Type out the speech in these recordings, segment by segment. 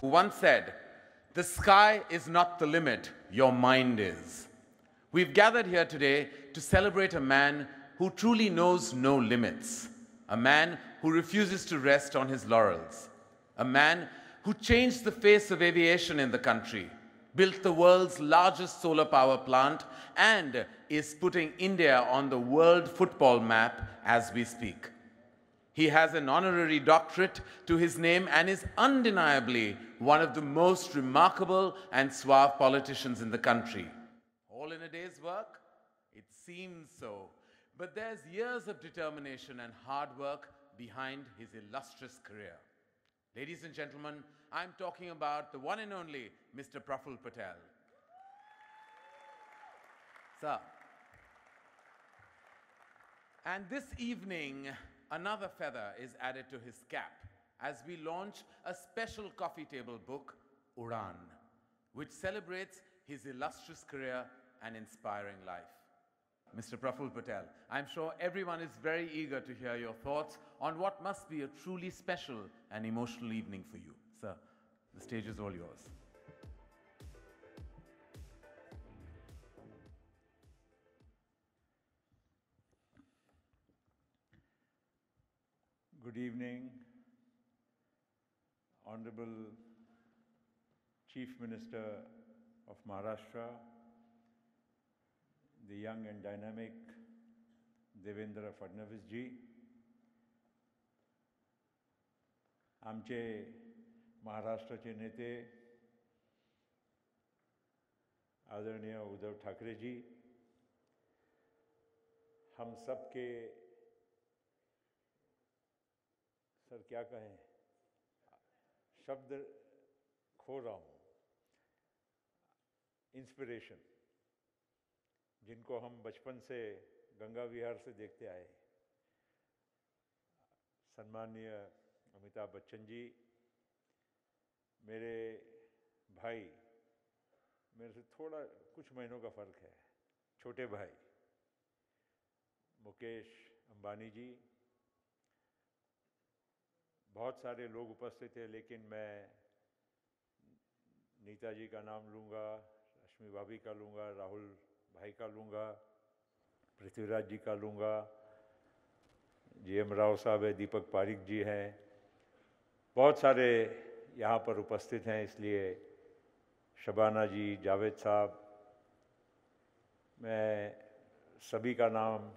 who once said, "The sky is not the limit, your mind is." We've gathered here today to celebrate a man who truly knows no limits, a man who refuses to rest on his laurels, a man who changed the face of aviation in the country, built the world's largest solar power plant, and is putting India on the world football map as we speak. He has an honorary doctorate to his name and is undeniably one of the most remarkable and suave politicians in the country. All in a day's work? It seems so. But there's years of determination and hard work behind his illustrious career. Ladies and gentlemen, I'm talking about the one and only Mr. Praful Patel. Sir. And this evening, another feather is added to his cap as we launch a special coffee table book, Udaan, which celebrates his illustrious career and inspiring life. Mr. Praful Patel, I'm sure everyone is very eager to hear your thoughts on what must be a truly special and emotional evening for you. Sir, the stage is all yours. Good evening, Honorable Chief Minister of Maharashtra, the young and dynamic Devendra Fadnavis ji, आमचे महाराष्ट्राचे नेते आदरणीय उद्धव ठाकरे जी, हम सब के sir क्या कहें, शब्द खो रहा हूँ, इंस्पिरेशन, जिनको हम बचपन से गंगा विहार से देखते आए, सम्माननीय अमिताभ बच्चन जी, मेरे भाई, मेरे से थोड़ा कुछ महीनों का फ़र्क है, छोटे भाई मुकेश अंबानी जी, बहुत सारे लोग उपस्थित थे, लेकिन मैं नीता जी का नाम लूँगा, रश्मि भाभी का लूँगा, राहुल भाई का लूँगा, पृथ्वीराज जी का लूँगा, GM राव साहब है, दीपक पारिक जी हैं, बहुत सारे यहाँ पर उपस्थित हैं, इसलिए शबाना जी, जावेद साहब, मैं सभी का नाम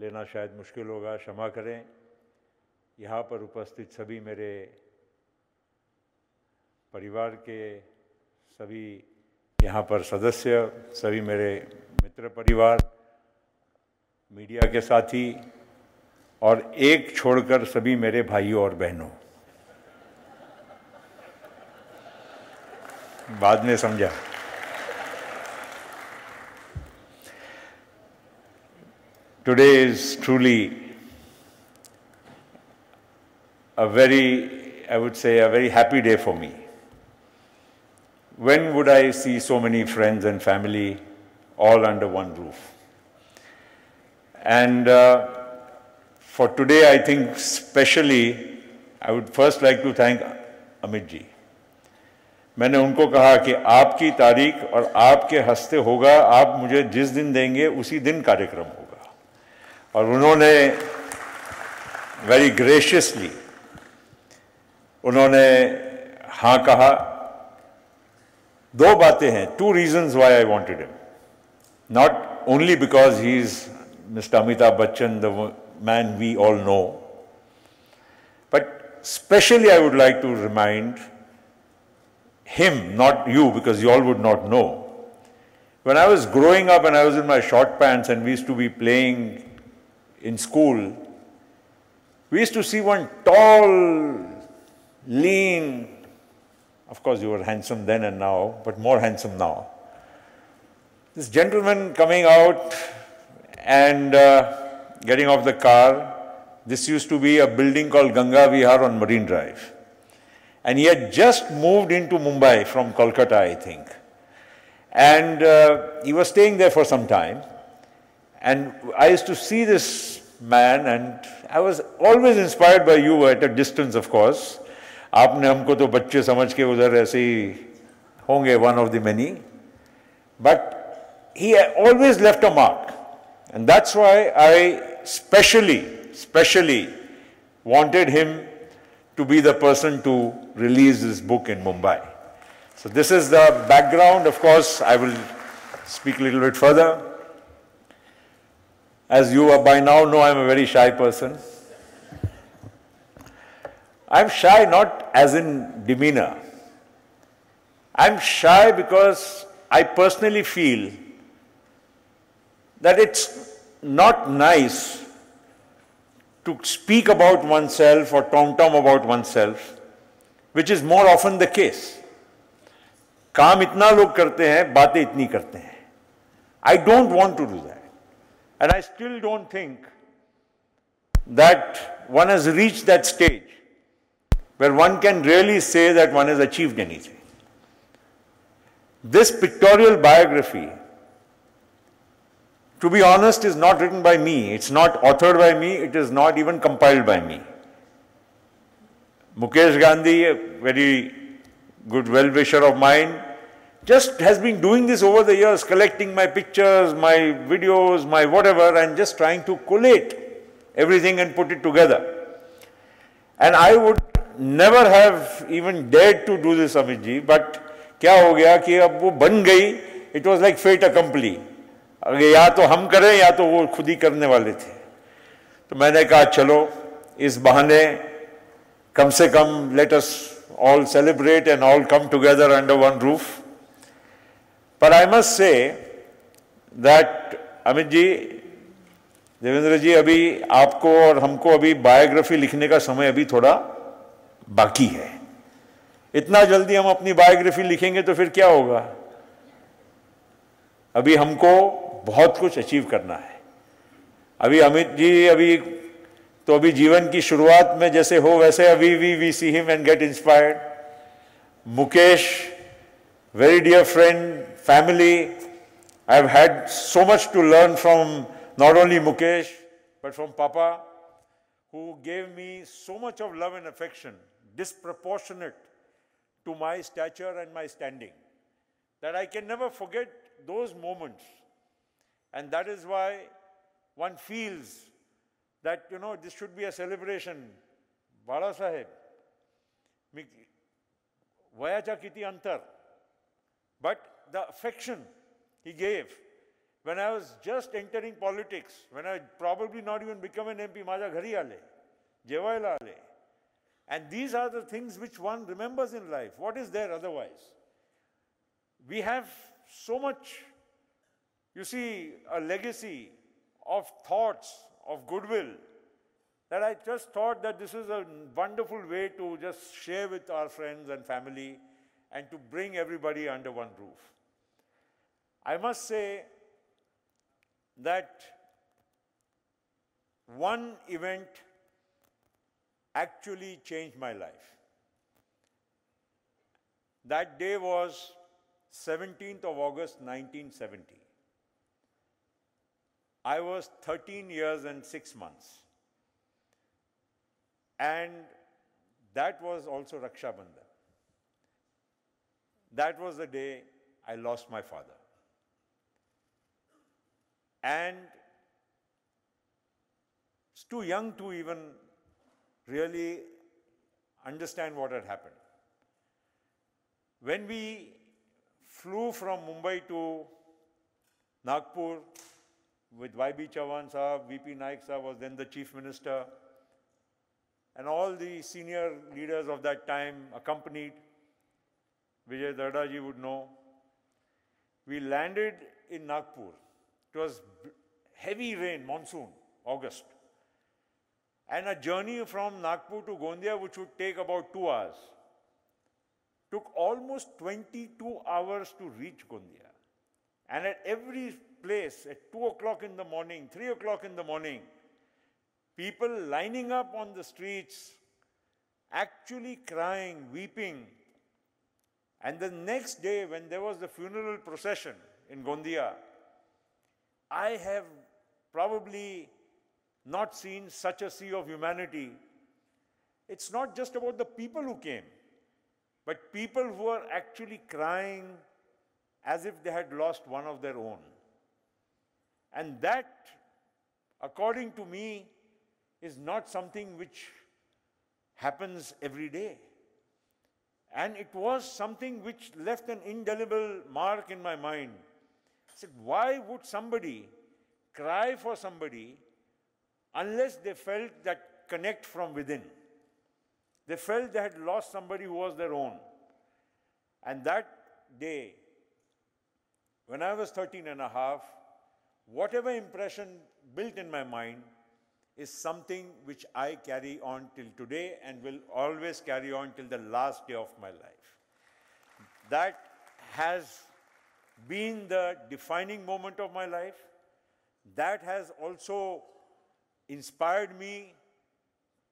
लेना शायद मुश्किल होगा, क्षमा करें। यहाँ पर उपस्थित सभी मेरे परिवार के सभी यहाँ पर सदस्य, सभी मेरे मित्र परिवार, मीडिया के साथी और एक छोड़कर सभी मेरे भाइयों और बहनों, बाद में समझा। Today is truly a very, I would say, a very happy day for me. When would I see so many friends and family all under one roof? And for today, I think especially I would first like to thank Amit ji. मैंने उनको कहा कि आपकी तारीख और आपके हस्ते होगा, आप मुझे जिस दिन देंगे उसी दिन कार्यक्रम होगा. और उन्होंने very graciously उन्होंने हाँ कहा. दो बातें हैं, two reasons why I wanted him. Not only because he is Mr. Amitabh Bachchan, the man we all know, but especially I would like to remind him, not you, because you all would not know. When I was growing up and I was in my short pants and we used to be playing in school, we used to see one tall, lean, of course you were handsome then and now, but more handsome now. This gentleman coming out and getting off the car. This used to be a building called Ganga Vihar on Marine Drive. And he had just moved into Mumbai from Kolkata, I think. And he was staying there for some time. And I used to see this man, and I was always inspired by you at a distance, of course. आपने हमको तो बच्चे समझ के उधर ऐसे ही होंगे, one of the many. But he always left a mark. And that's why I specially wanted him to be the person to release this book in Mumbai. So this is the background. Of course, I will speak a little bit further. As you by now know, I'm a very shy person. I'm shy not as in demeanor. I'm shy because I personally feel that it's not nice to speak about oneself or tom-tom about oneself, which is more often the case. काम इतना लोग करते हैं, बातें इतनी करते हैं. I don't want to do that. And I still don't think that one has reached that stage where one can really say that one has achieved anything. This pictorial biography, to be honest, is not written by me. It's not authored by me. It is not even compiled by me. Mukesh Gandhi, a very good well-wisher of mine, just has been doing this over the years, collecting my pictures, my videos, my whatever, and just trying to collate everything and put it together. And I would never have even dared to do this, Amit ji, but क्या हो गया कि अब वो बन गई, it was like fate accompli. या तो हम करें या तो वो खुद ही करने वाले थे. तो मैंने कहा चलो इस बहाने कम से कम let us all celebrate and all come together under one roof. But I must say that Amit ji, Devendra जी, अभी आपको और हमको अभी बायोग्राफी लिखने का समय अभी थोड़ा बाकी है. इतना जल्दी हम अपनी बायोग्राफी लिखेंगे तो फिर क्या होगा? अभी हमको बहुत कुछ अचीव करना है. अभी अमित जी अभी जीवन की शुरुआत में जैसे हो वैसे अभी we see him and get inspired. Mukesh, very dear friend, family. I've had so much to learn from not only Mukesh but from Papa, who gave me so much of love and affection, disproportionate to my stature and my standing, that I can never forget those moments. And that is why one feels that, you know, this should be a celebration. Bala Sahib, Vayacha Kiti Antar. But the affection he gave when I was just entering politics, when I probably not even become an MP, Maja Ghari Ale, Jewaila Ale. And these are the things which one remembers in life. What is there otherwise? We have so much, you see, a legacy of thoughts, of goodwill, that I just thought that this is a wonderful way to just share with our friends and family and to bring everybody under one roof. I must say that one event actually changed my life. That day was 17th of August, 1970. I was 13 years and 6 months. And that was also Raksha Bandhan. That was the day I lost my father. And it's too young to even really understand what had happened. When we flew from Mumbai to Nagpur with Y.B. Chauhan Sahab, V.P. Naik Sahab was then the Chief Minister, and all the senior leaders of that time accompanied. Vijay Darda ji would know. We landed in Nagpur. It was heavy rain, monsoon, August. And a journey from Nagpur to Gondia, which would take about 2 hours, took almost 22 hours to reach Gondia. And at every place, at 2 o'clock in the morning, 3 o'clock in the morning, people lining up on the streets, actually crying, weeping. And the next day, when there was the funeral procession in Gondia, I have probably not seen such a sea of humanity. It's not just about the people who came, but people who are actually crying as if they had lost one of their own. And that, according to me, is not something which happens every day. And it was something which left an indelible mark in my mind. I said, why would somebody cry for somebody unless they felt that connect from within? They felt they had lost somebody who was their own. And that day, when I was 13 and a half, whatever impression built in my mind is something which I carry on till today and will always carry on till the last day of my life. That has been the defining moment of my life. That has also inspired me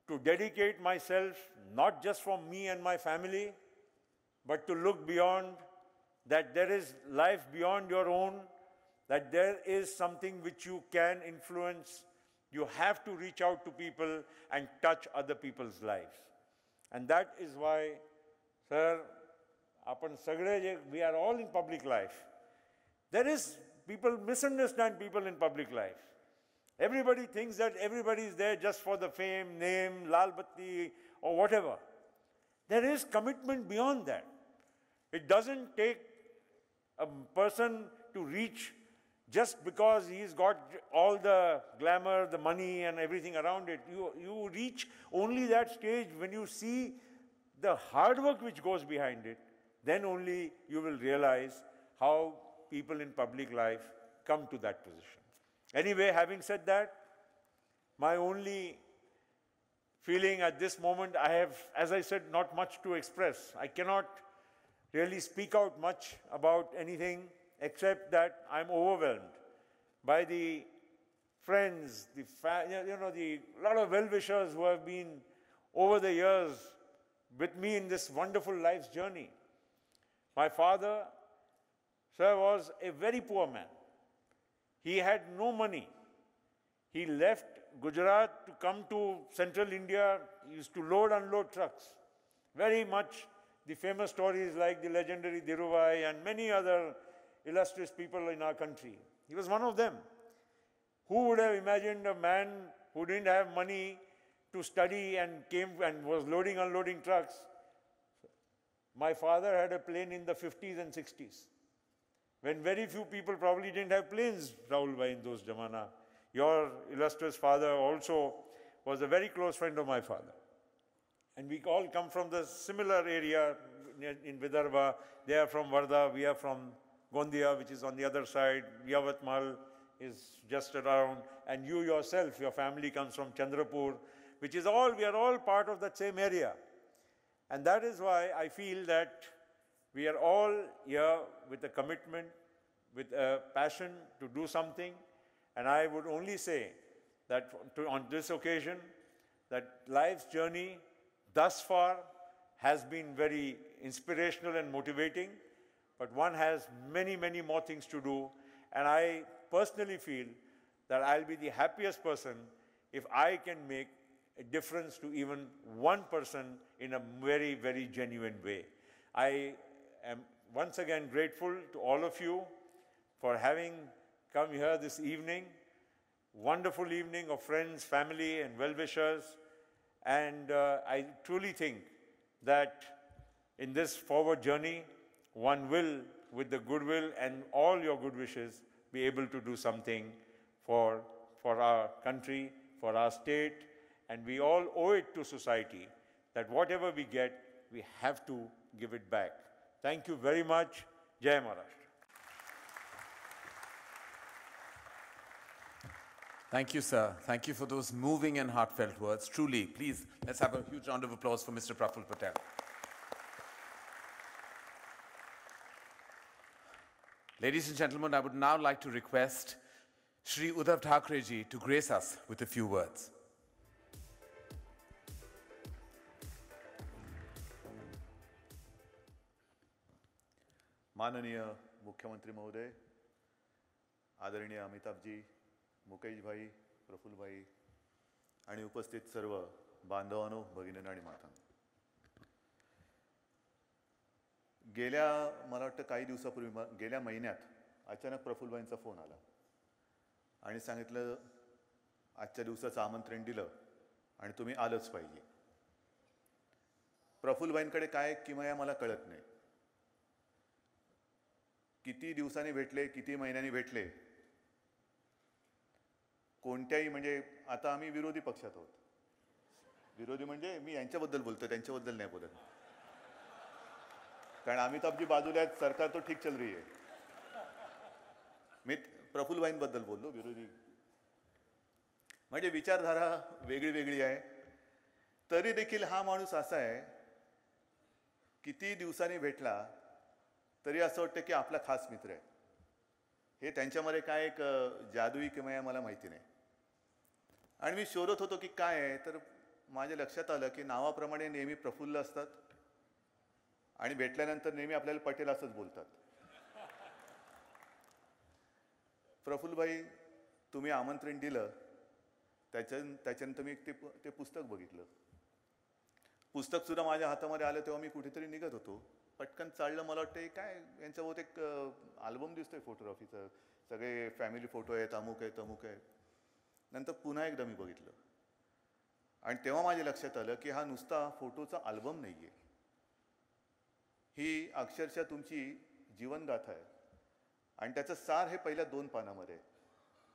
to dedicate myself, not just for me and my family, but to look beyond, that there is life beyond your own, that there is something which you can influence. You have to reach out to people and touch other people's lives. And that is why, sir, we are all in public life. There is, people misunderstand people in public life. Everybody thinks that everybody is there just for the fame, name, lal batti, or whatever. There is commitment beyond that. It doesn't take a person to reach just because he's got all the glamour, the money, and everything around it. You reach only that stage when you see the hard work which goes behind it. Then only you will realize how people in public life come to that position. Anyway, having said that, my only feeling at this moment, I have, as I said, not much to express. I cannot really speak out much about anything except that I'm overwhelmed by the friends, the lot of well-wishers who have been over the years with me in this wonderful life's journey. My father, sir, was a very poor man. He had no money. He left Gujarat to come to central India. He used to load, unload trucks. Very much the famous stories like the legendary Dhirubhai and many other illustrious people in our country. He was one of them. Who would have imagined a man who didn't have money to study and came and was loading, unloading trucks? My father had a plane in the 50s and 60s, when very few people probably didn't have planes, Rahul Bhai, in those jamana. Your illustrious father also was a very close friend of my father. And we all come from the similar area in Vidarbha. They are from Wardha, we are from Gondia, which is on the other side. Yavatmal is just around. And you yourself, your family comes from Chandrapur, which is all, we are all part of that same area. And that is why I feel that we are all here with a commitment, with a passion to do something. And I would only say that on this occasion, that life's journey thus far has been very inspirational and motivating, but one has many, many more things to do. And I personally feel that I'll be the happiest person if I can make a difference to even one person in a very, very genuine way. I am once again grateful to all of you for having come here this evening. Wonderful evening of friends, family, and well-wishers. And I truly think that in this forward journey, one will, with the goodwill and all your good wishes, be able to do something for our country, for our state, and we all owe it to society that whatever we get, we have to give it back. Thank you very much. Jai Maharashtra. Thank you, sir. Thank you for those moving and heartfelt words. Truly, please, let's have a huge round of applause for Mr. Praful Patel. Ladies and gentlemen, I would now like to request Shri Uddhav Thackeray ji to grace us with a few words. माननीय मुख्यमंत्री महोदय, आदरणीय अमिताभ जी, मुकेश भाई, प्रफुल्ल भाई आणि उपस्थित सर्व बांधवांनो, भगिनींनो आणि मातांनो, गेल्या मला वाटतं काही दिवसापूर्वी गेल्या महिन्यात अचानक प्रफुल्लभाईंचा फोन आला आणि सांगितलं आजच्या दिवसाचं आमंत्रण दिलं आणि तुम्ही आलंच पाहिजे. प्रफुल्लभाईंकडे काय किमया मला कळत नाही. किती दिवसांनी भेटले, किती महिन्यांनी भेटले, कोणत्याही म्हणजे आता आम्ही विरोधी पक्षात आहोत. विरोधी म्हणजे मी यांच्याबद्दल बोलतो, त्यांच्याबद्दल नाही बोलत. कारण अमिताभजी बाजूला आहेत, सरकार तो ठीक चल रही है. मी प्रफुल्लभाईंबद्दल बोललो. विरोधी म्हणजे विचारधारा वेगळी वेगळी आहे. तरी देखील हा माणूस असा आहे, किती दिवसांनी भेटला तरी असं वाटतं की आपला खास मित्र आहे. हे त्यांच्यामध्ये काय एक जादुई किमया मला माहिती नाही. आणि मी शोधत होतो की काय आहे, तर माझ्या लक्षात आलं की नावाप्रमाणे नेहमी प्रफुल्ल असतात आणि भेटल्यानंतर नेहमी आपल्याला पटेल असंच बोलतात. प्रफुल्लभाई, तुम्ही आमंत्रण दिलं, त्याच्यानंतर मी ते पुस्तक बघितलं. पुस्तकसुद्धा माझ्या हातामध्ये आलं तेव्हा मी कुठेतरी निघत होतो. पटकन चाललं. मला वाटतं काय यांच्याबरोबर एक अल्बम दिसतोय फोटोग्राफीचं, सगळे फॅमिली फोटो आहेत, अमुक आहे तमुक आहे. नंतर पुन्हा एकदा मी बघितलं आणि तेव्हा माझ्या लक्षात आलं की हा नुसता फोटोचा अल्बम नाही आहे, ही अक्षरशः तुमची जीवनगाथा आहे. आणि त्याचं सार हे पहिल्या 2 पानामध्ये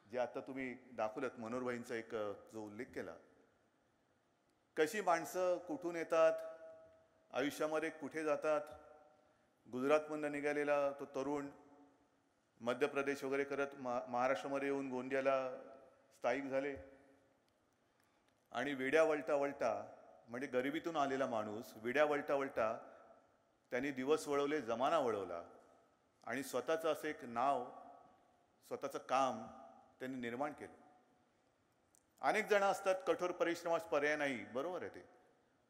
जे आता तुम्ही दाखवलं, मनोहरभाईंचा एक जो उल्लेख केला, कशी माणसं कुठून येतात, आयुष्यामध्ये कुठे जातात. गुजरातमधून निघालेला तो तरुण मध्य प्रदेश वगैरे करत महाराष्ट्रामध्ये येऊन गोंदियाला स्थायिक झाले आणि विड्या वळता वळता, म्हणजे गरिबीतून आलेला माणूस विड्या वळता वळता त्यांनी दिवस वळवले, जमाना वळवला आणि स्वतःचं असं एक नाव, स्वतःचं काम त्यांनी निर्माण केलं. अनेक जण असतात कठोर परिश्रमास पर्याय नाही, बरोबर आहे ते.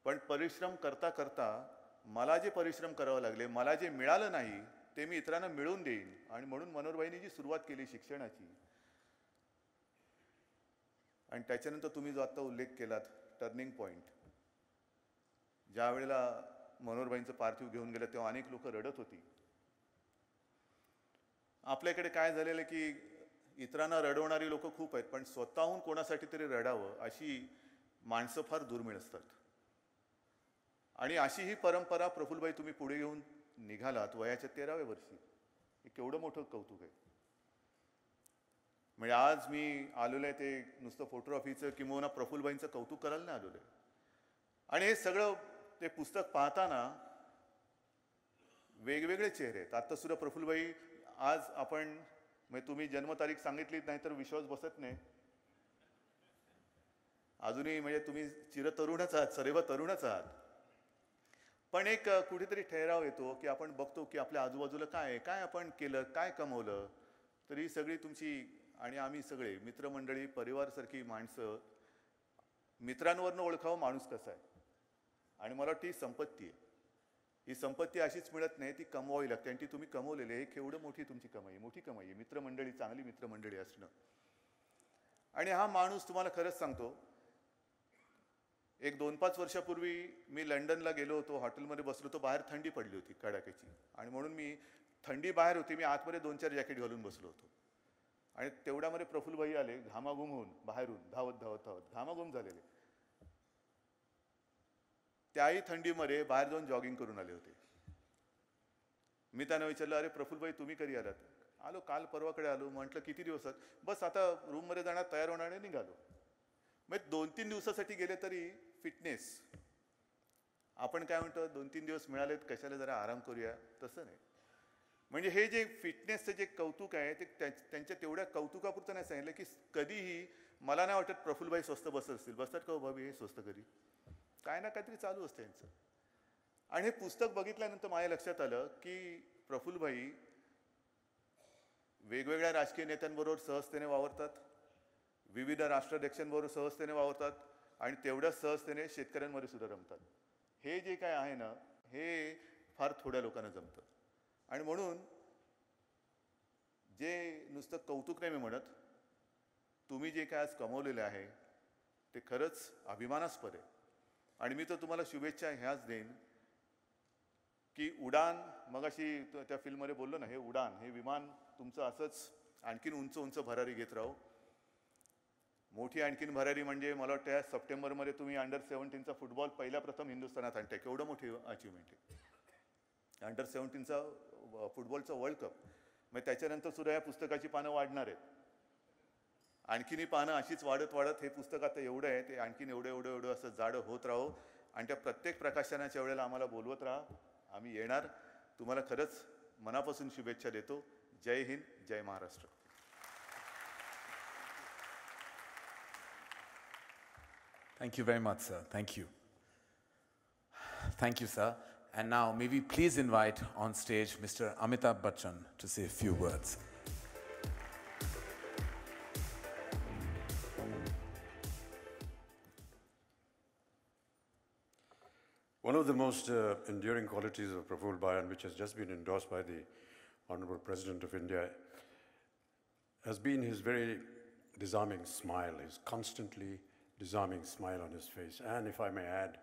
पण परिश्रम करता करता मला जे परिश्रम करावं लागले, मला जे मिळालं नाही ते मी इतरांना मिळवून देईन. आणि म्हणून मनोहरभाईंनी जी सुरुवात केली शिक्षणाची, आणि त्याच्यानंतर तुम्ही जो आत्ता उल्लेख केलात टर्निंग पॉईंट, ज्या वेळेला मनोहरभाईंचं पार्थिव घेऊन गेलं तेव्हा अनेक लोक रडत होती. आपल्याकडे काय झालेलं की इतरांना रडवणारी लोक खूप आहेत, पण स्वतःहून कोणासाठी तरी रडावं अशी माणसं फार दुर्मिळ असतात. आणि अशी ही परंपरा प्रफुल्लभाई तुम्ही पुढे घेऊन निघालात वयाच्या 13व्या वर्षी. हे केवढं मोठं कौतुक आहे. म्हणजे आज मी आलेलो आहे ते नुसतं फोटोग्राफीचं किंवा प्रफुल्लभाईंचं कौतुक करायला नाही आलेलो आहे. आणि हे सगळं ते पुस्तक पाहताना वेगवेगळे चेहरे आहेत. आता सुद्धा प्रफुल्लभाई, आज आपण म्हणजे तुम्ही जन्मतारीख सांगितलीच नाही तर विश्वास बसत नाही. अजूनही म्हणजे तुम्ही चिरतरुणच आहात, सदैव तरुणच आहात. पण एक कुठेतरी ठहराव येतो की आपण बघतो की आपल्या आजूबाजूला काय काय आपण केलं, काय कमवलं. तर ही सगळी तुमची आणि आम्ही सगळे मित्रमंडळी, परिवारसारखी माणसं, मित्रांवरनं ओळखावं माणूस कसा आहे. आणि मला वाटतं ही संपत्ती आहे. ही संपत्ती अशीच मिळत नाही, ती कमवावी लागते. आणि ती तुम्ही कमवलेली आहे, हे केवढं मोठी तुमची कमाई, मोठी कमाई आहे. मित्रमंडळी, चांगली मित्रमंडळी असणं. आणि हा माणूस तुम्हाला खरंच सांगतो, एक 2-5 वर्षापूर्वी मी लंडनला गेलो होतो, हॉटेलमध्ये बसलो होतो, बाहेर थंडी पडली होती कडाक्याची, आणि म्हणून मी थंडी बाहेर होती, मी आतमध्ये 2-4 जॅकेट घालून बसलो होतो. आणि तेवढ्यामध्ये प्रफुल्लभाई आले घामाघूम होऊन बाहेरून धावत धावत धावत, घामाघूम झालेले. त्याही थंडीमध्ये बाहेर जाऊन जॉगिंग करून आले होते. मी त्यांना विचारलं, अरे प्रफुल्लभाई तुम्ही कधी आलात? आलो काल परवाकडे आलो. म्हटलं किती दिवसात? बस आता रूममध्ये जाणार, तयार होणार आणि निघालो. मग 2-3 दिवसासाठी गेले तरी फिटनेस, आपण काय म्हणतो 2-3 दिवस मिळालेत कशाला जरा आराम करूया, तसं नाही. म्हणजे हे जे फिटनेसचं जे कौतुक आहे ते त्यांच्या तेवढ्या कौतुकापुरतं नाही सांगितलं की कधीही मला नाही वाटत प्रफुल्लभाई स्वस्त बसत असतील. बसतात का भाभी हे स्वस्त कधी? काय ना काहीतरी चालू असतं यांचं. आणि हे पुस्तक बघितल्यानंतर माझ्या लक्षात आलं की प्रफुल्लभाई वेगवेगळ्या राजकीय नेत्यांबरोबर सहजतेने वावरतात, विविध राष्ट्राध्यक्षांबरोबर सहजतेने वावरतात, आणि तेवढ्याच सहजतेने शेतकऱ्यांमध्ये सुद्धा रमतात. हे जे काय आहे ना, हे फार थोड्या लोकांना जमतं. आणि म्हणून जे नुसतं कौतुक नाही मी म्हणत, तुम्ही जे काय आज कमवलेलं आहे ते खरंच अभिमानास्पद आहे. आणि मी तर तुम्हाला शुभेच्छा ह्याच देईन की उडान, मगाशी त्या फिल्ममध्ये बोललो ना, हे उडान, हे विमान तुमचं असंच आणखीन उंच उंच भरारी घेत राहू. मोठी आणखीन भरारी म्हणजे मला वाटतं या सप्टेंबरमध्ये तुम्ही अंडर-17चा फुटबॉल पहिल्या प्रथम हिंदुस्थानात आणताय. केवढं मोठी अचिव्हमेंट आहे अंडर-17चा फुटबॉलचा वर्ल्ड कप. मग त्याच्यानंतर सुद्धा या पुस्तकाची पानं वाढणार आहेत. आणखीनही पानं अशीच वाढत वाढत हे पुस्तक आता एवढं आहे, ते आणखीन एवढं एवढं एवढं असं जाडं होत राहो. आणि त्या प्रत्येक प्रकाशनाच्या वेळेला आम्हाला बोलवत राहा, आम्ही येणार. तुम्हाला खरंच मनापासून शुभेच्छा देतो. जय हिंद, जय Maharashtra. Thank you very much, sir. Thank you. Thank you, sir. And now, may we please invite on stage Mr. Amitabh Bachchan to say a few words. One of the most enduring qualities of Prafull and which has just been endorsed by the Honorable President of India, has been his very disarming smile, his constantly disarming smile on his face, and if I may add,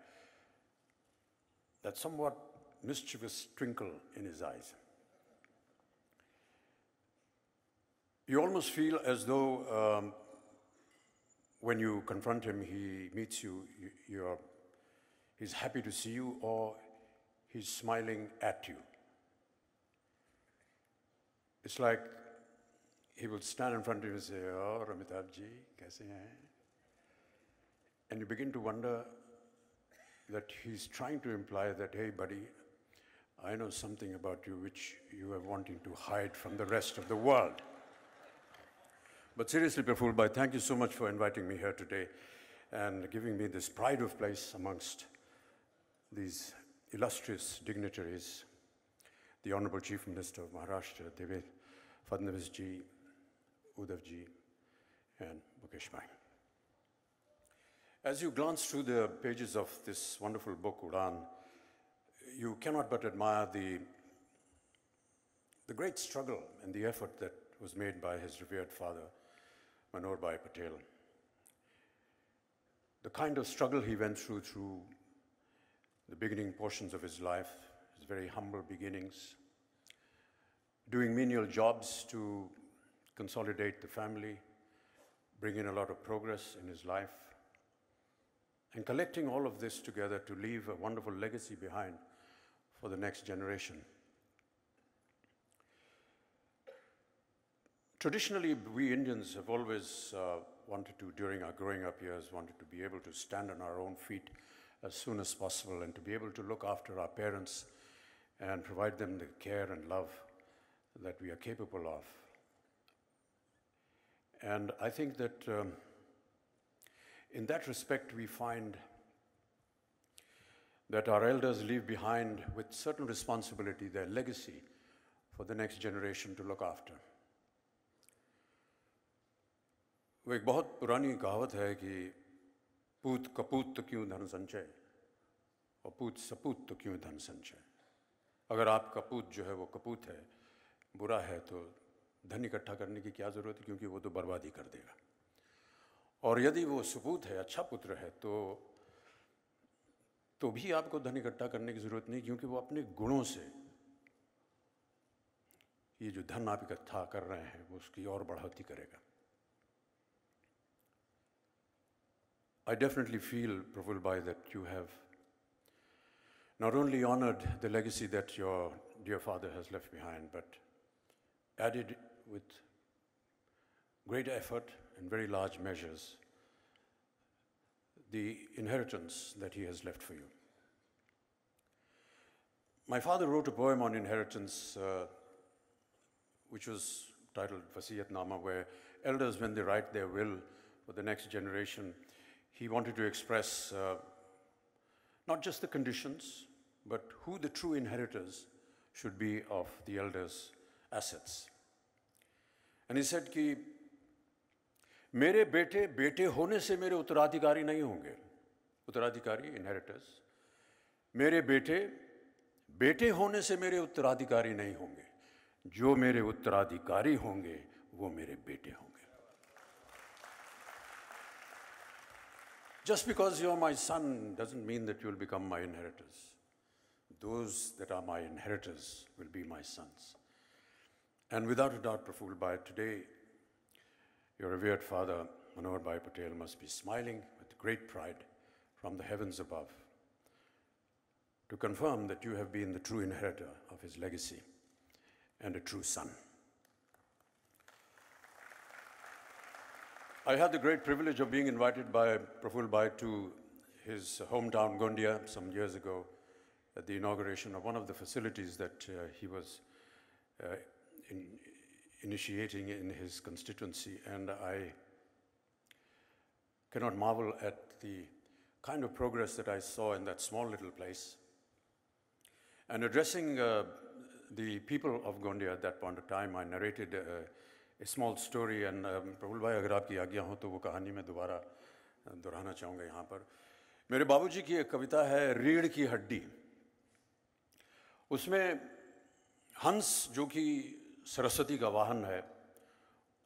that somewhat mischievous twinkle in his eyes. You almost feel as though when you confront him, he meets you, he's happy to see you, or he's smiling at you. It's like he will stand in front of you and say, "Oh, Amitabh ji, kaise hain?" And you begin to wonder that he's trying to imply that, "Hey, buddy, I know something about you which you are wanting to hide from the rest of the world." But seriously, Prafull Bhai, thank you so much for inviting me here today and giving me this pride of place amongst these illustrious dignitaries, the Honorable Chief Minister of Maharashtra, Devendra Fadnavis ji, Uddhav ji, and Mukesh Bhai. As you glance through the pages of this wonderful book, Udan, you cannot but admire the great struggle and the effort that was made by his revered father, Manohar Bhai Patel. The kind of struggle he went through the beginning portions of his life, his very humble beginnings, doing menial jobs to consolidate the family, bring in a lot of progress in his life, and collecting all of this together to leave a wonderful legacy behind for the next generation. Traditionally, we Indians have always wanted to, during our growing up years, wanted to be able to stand on our own feet as soon as possible and to be able to look after our parents and provide them the care and love that we are capable of. And I think that in that respect, we find that our elders leave behind with certain responsibility their legacy for the next generation to look after. वो एक बहुत पुरानी कहावत है कि पूत कपूत तो क्यों धन संचय और पूत सपूत तो क्यों धन संचय. अगर आपका पूत जो है वो कपूत है, बुरा है, तो धन इकट्ठा करने की क्या ज़रूरत है, क्योंकि वो तो बर्बादी कर देगा. और यदि वो सपूत है, अच्छा पुत्र है, तो तो भी आपको धन इकट्ठा करने की जरूरत नहीं, क्योंकि वो अपने गुणों से ये जो धन आप इकट्ठा कर रहे हैं वो उसकी और बढ़ोतरी करेगा। I definitely feel, Praful Bhai, that you have not only honored the legacy that your dear father has left behind, but added with great effort and very large measures the inheritance that he has left for you. My father wrote a poem on inheritance which was titled Vasiyat Nama, where elders, when they write their will for the next generation, he wanted to express not just the conditions, but who the true inheritors should be of the elders' assets. And he said कि मेरे बेटे बेटे होने से मेरे उत्तराधिकारी नहीं होंगे, उत्तराधिकारी inheritors, मेरे बेटे बेटे होने से मेरे उत्तराधिकारी नहीं होंगे, जो मेरे उत्तराधिकारी होंगे वो मेरे बेटे होंगे। Just because you're my son doesn't mean that you'll become my inheritors. Those that are my inheritors will be my sons. And without a doubt, Praful Bhai, today your revered father, Manohar Bhai Patel, must be smiling with great pride from the heavens above to confirm that you have been the true inheritor of his legacy and a true son. I had the great privilege of being invited by Praful Bhai to his hometown, Gondia, some years ago at the inauguration of one of the facilities that he was initiating in his constituency. And I cannot marvel at the kind of progress that I saw in that small little place. And addressing the people of Gondia at that point of time, I narrated a small story, and Praful भाई अगर आपकी आज्ञा हो तो वो कहानी मैं दोबारा दोहराना चाहूँगा यहाँ पर। मेरे बाबूजी की एक कविता है रीढ़ की हड्डी। उसमें हंस, जो कि सरस्वती का वाहन है,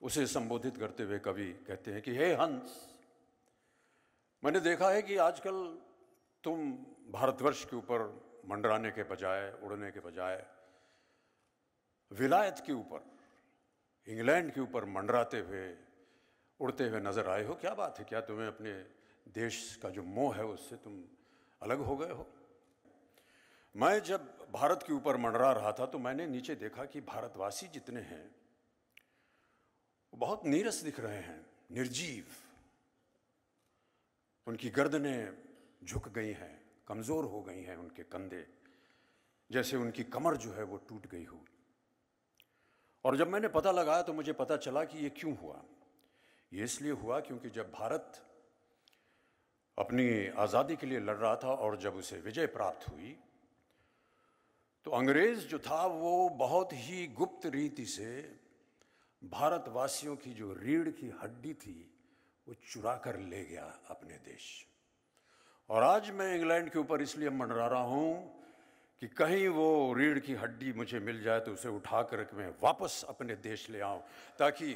उसे संबोधित करते हुए कवि कहते हैं कि हे हंस, मैंने देखा है कि आजकल तुम भारतवर्ष के ऊपर मंडराने के बजाय, उड़ने के बजाय विलायत के ऊपर, इंग्लैंड के ऊपर मंडराते हुए, उड़ते हुए नजर आए हो। क्या बात है, क्या तुम्हें अपने देश का जो मोह है उससे तुम अलग हो गए हो? मैं जब भारत के ऊपर मंडरा रहा था तो मैंने नीचे देखा कि भारतवासी जितने हैं वो बहुत नीरस दिख रहे हैं, निर्जीव। उनकी गर्दनें झुक गई हैं, कमजोर हो गई हैं उनके कंधे, जैसे उनकी कमर जो है वो टूट गई हो। और जब मैंने पता लगाया तो मुझे पता चला कि ये क्यों हुआ। ये इसलिए हुआ क्योंकि जब भारत अपनी आज़ादी के लिए लड़ रहा था और जब उसे विजय प्राप्त हुई तो अंग्रेज जो था वो बहुत ही गुप्त रीति से भारतवासियों की जो रीढ़ की हड्डी थी वो चुरा कर ले गया अपने देश। और आज मैं इंग्लैंड के ऊपर इसलिए मंडरा रहा हूँ कि कहीं वो रीढ़ की हड्डी मुझे मिल जाए तो उसे उठाकर मैं वापस अपने देश ले आऊं, ताकि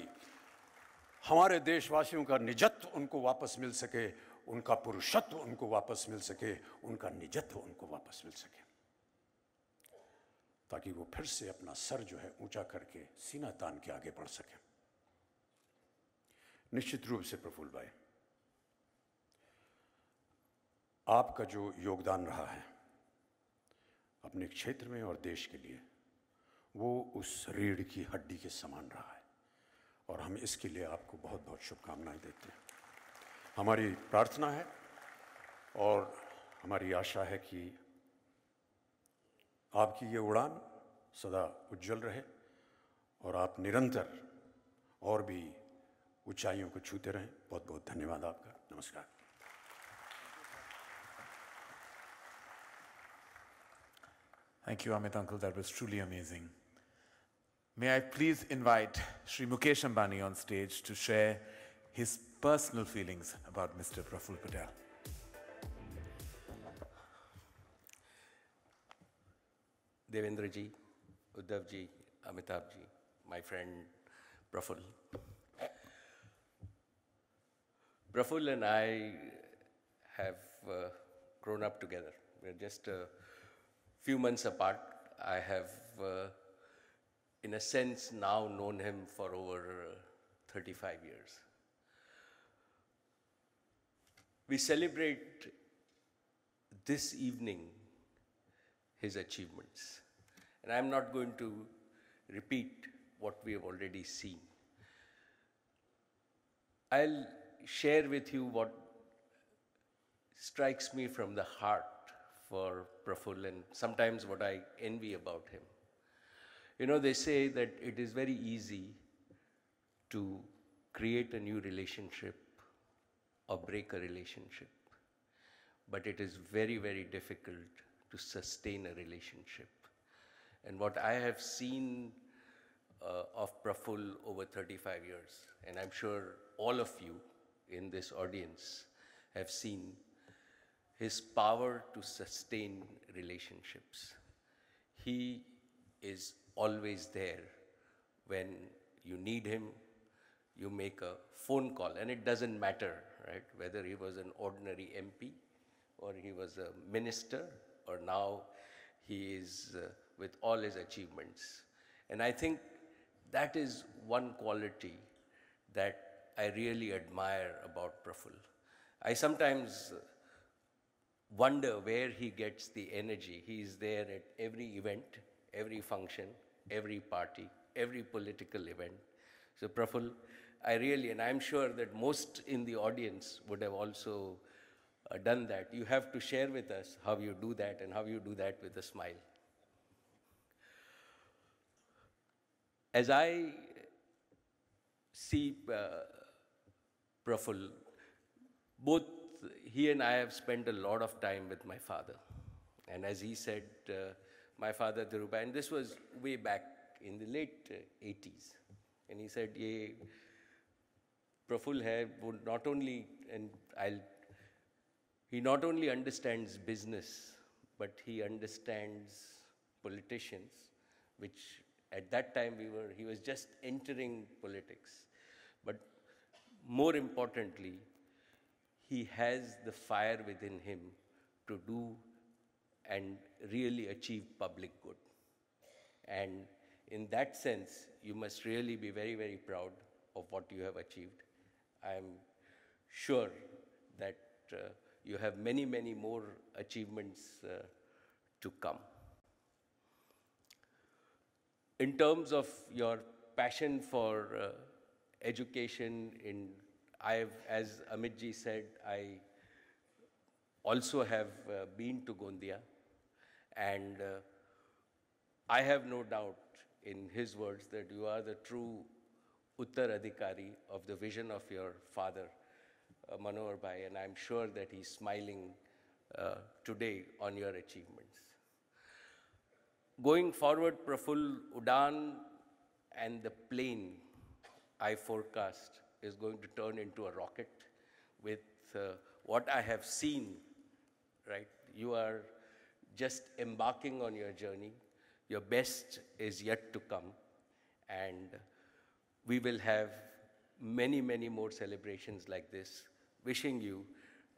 हमारे देशवासियों का निजत्व उनको वापस मिल सके, उनका पुरुषत्व उनको वापस मिल सके, उनका निजत्व उनको वापस मिल सके, ताकि वो फिर से अपना सर जो है ऊंचा करके सीना तान के आगे बढ़ सके। निश्चित रूप से प्रफुल्ल भाई, आपका जो योगदान रहा है अपने क्षेत्र में और देश के लिए, वो उस रीढ़ की हड्डी के समान रहा है, और हम इसके लिए आपको बहुत बहुत शुभकामनाएं देते हैं। हमारी प्रार्थना है और हमारी आशा है कि आपकी ये उड़ान सदा उज्जवल रहे और आप निरंतर और भी ऊंचाइयों को छूते रहें। बहुत बहुत धन्यवाद आपका। नमस्कार। Thank you, Amit Uncle. That was truly amazing. May I please invite Shri Mukesh Ambani on stage to share his personal feelings about Mr. Praful Patel. Devendra ji, Uddhav ji, Amitabh ji, my friend Praful. Praful and I have grown up together We're just a few months apart. I have, in a sense, now known him for over 35 years. We celebrate this evening his achievements. And I'm not going to repeat what we have already seen. I'll share with you what strikes me from the heart for Praful and sometimes what I envy about him. You know, they say that it is very easy to create a new relationship or break a relationship, but it is very, very difficult to sustain a relationship. And what I have seen of Praful over 35 years, and I'm sure all of you in this audience have seen his power to sustain relationships. He is always there when you need him. You make a phone call, and it doesn't matter, right, whether he was an ordinary MP or he was a minister or now he is with all his achievements. And I think that is one quality that I really admire about Praful. I sometimes wonder where he gets the energy. He is there at every event, every function, every party, every political event. So Praful, I really, and I'm sure that most in the audience would have also done that. You have to share with us how you do that and how you do that with a smile. As I see Praful, both he and I have spent a lot of time with my father. And as he said, my father Dhirubhai, and this was way back in the late 80s. And he said, "Ye Praful hai, would not only, and he not only understands business, but he understands politicians, which at that time he was just entering politics. But more importantly, he has the fire within him to do and really achieve public good. And in that sense, you must really be very, very proud of what you have achieved. I am sure that you have many, many more achievements to come. In terms of your passion for education, as Amit ji said, I also have been to Gondia, and I have no doubt, in his words, that you are the true Uttaradhikari of the vision of your father, Manohar Bhai, and I'm sure that he's smiling today on your achievements. Going forward, Praful, Udaan and the plane, I forecast, is going to turn into a rocket with what I have seen, right? You are just embarking on your journey. Your best is yet to come. And we will have many, many more celebrations like this. Wishing you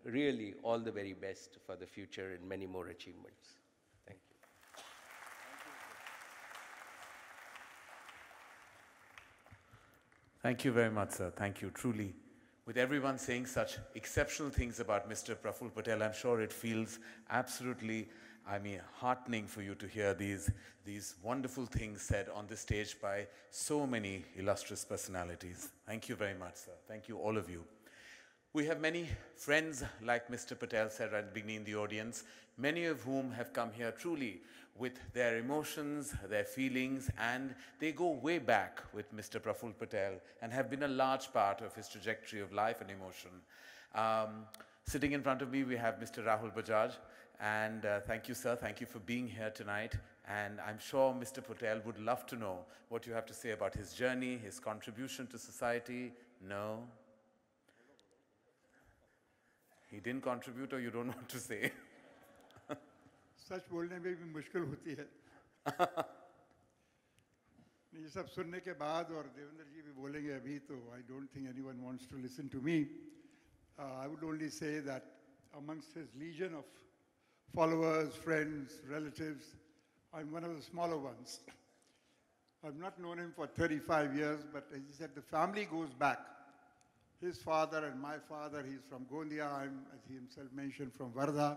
really all the very best for the future and many more achievements. Thank you. Thank you very much, sir. Thank you, truly. With everyone saying such exceptional things about Mr. Praful Patel, I'm sure it feels absolutely, heartening for you to hear these wonderful things said on this stage by so many illustrious personalities. Thank you very much, sir. Thank you, all of you. We have many friends, like Mr. Patel said at the beginning in the audience, many of whom have come here truly with their emotions, their feelings, and they go way back with Mr. Praful Patel and have been a large part of his trajectory of life and emotion. Sitting in front of me, we have Mr. Rahul Bajaj, and thank you, sir. Thank you for being here tonight. And I'm sure Mr. Patel would love to know what you have to say about his journey, his contribution to society. No? He didn't contribute, or you don't want to say? सच बोलने में भी मुश्किल होती है ये सब सुनने के बाद और देवेंद्र जी भी बोलेंगे अभी तो I don't think anyone wants to listen to me. I would only say that amongst his legion of followers, friends, relatives. I'm one of the smaller ones. I've not known him for 35 years, but as he said, the family goes back. His father and my father, he's from Gondia, I'm, as he himself mentioned, from Varda.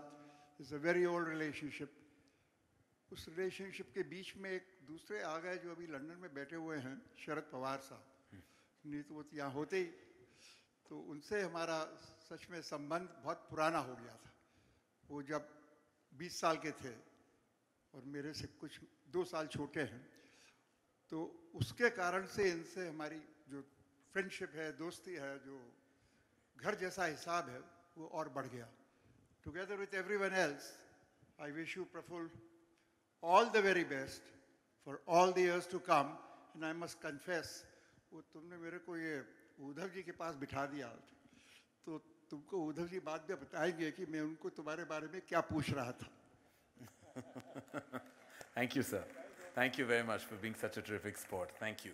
It's a very old relationship. उस relationship के बीच में एक दूसरे आ गए जो अभी London में बैठे हुए हैं, शरद पवार साहब। नहीं तो वो यहाँ होते ही, तो उनसे हमारा सच में संबंध बहुत पुराना हो गया था। वो जब 20 साल के थे और मेरे से कुछ 2 साल छोटे हैं, तो उसके कारण से इनसे हमारी जो फ्रेंडशिप है, दोस्ती है, जो घर जैसा हिसाब है, वो और बढ़ गया। Together with everyone else, I wish you, Praful, all the very best for all the years to come. And I must confess, वो तुमने मेरे को ये उद्धव जी के पास बिठा दिया, तो तुमको उद्धव जी बाद में बताएंगे कि मैं उनको तुम्हारे बारे में क्या पूछ रहा था। Thank you, sir. Thank you very much for being such a terrific sport. Thank you.